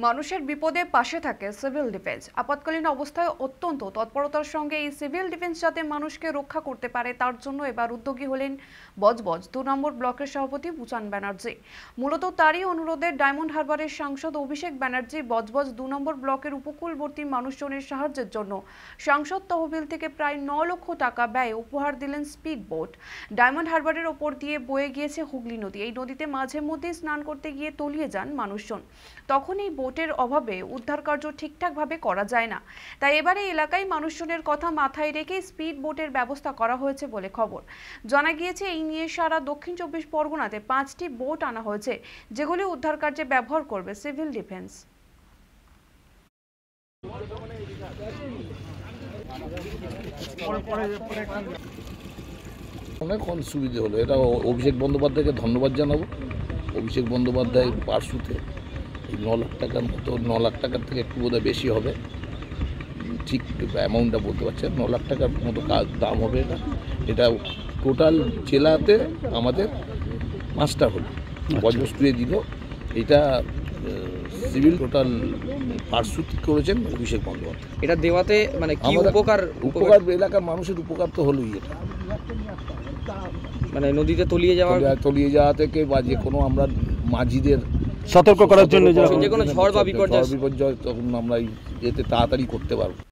মানুষের বিপদে পাশে থাকে সিভিল ডিফেন্স। আপাতকালীন অবস্থায় অত্যন্ত তৎপরতার সঙ্গে এই সিভিল ডিফেন্স যাতে মানুষকে রক্ষা করতে পারে তার জন্য এবার উদ্যোগী হলেন বজবজ ২ নম্বর ব্লকের সভাপতি বুচান ব্যানার্জি। মূলত তারই অনুরোধে ডায়মন্ড হারবারের সাংসদ অভিষেক ব্যানার্জি বজবজ ২ নম্বর ব্লকের উপকূলবর্তী মানুষজনের সাহায্যের জন্য সাংসদ তহবিল থেকে প্রায় ৯ লক্ষ টাকা ব্যয়ে উপহার দিলেন স্পিড বোট। ডায়মন্ড হারবারের ওপর দিয়ে বয়ে গিয়েছে হুগলি নদী। এই নদীতে মাঝে মধ্যে স্নান করতে গিয়ে তলিয়ে যান মানুষজন। তখন এই বোটের অভাবে উদ্ধার কার্য ঠিকঠাকভাবে করা যায় না। তাই এবারে এলাকায় মানুষজনের কথা মাথায় রেখে স্পিড বোটের ব্যবস্থা করা হয়েছে বলে খবর। জানা গিয়েছে এই নিয়ে সারা দক্ষিণ ২৪ পরগনাতে ৫টি বোট আনা হয়েছে, যেগুলি উদ্ধার কার্যে ব্যবহার করবে সিভিল ডিফেন্স। অনেক সুবিধে হলো, এটা অভিষেক বন্দ্যোপাধ্যায়কে ধন্যবাদ জানাবো। অভিষেক বন্দ্যোপাধ্যায় পার্শ্বতে এই ৯ লাখ টাকার মতো, ৯ লাখ টাকার থেকে একটু বোধহয় বেশি হবে, ঠিক অ্যামাউন্টটা বলতে পারছেন, ৯ লাখ টাকার মতো দাম হবে। এটা টোটাল জেলাতে আমাদের 5টা হলো, বজবজ দিল। এটা সিভিল টোটাল পার্শ্বতি করেছেন অভিষেক বন্দ্যোপাধ্যায়। এটা দেওয়াতে মানে কি উপকার এলাকার মানুষের উপকার তো হলোই। এটা মানে নদীতে তলিয়ে যাওয়া থেকে বা যে কোনো আমরা মাঝিদের সতর্ক করার জন্য যে কোনো ঝড় বা বিপর্যয় তখন আমরা এতে তাড়াতাড়ি করতে পারবো।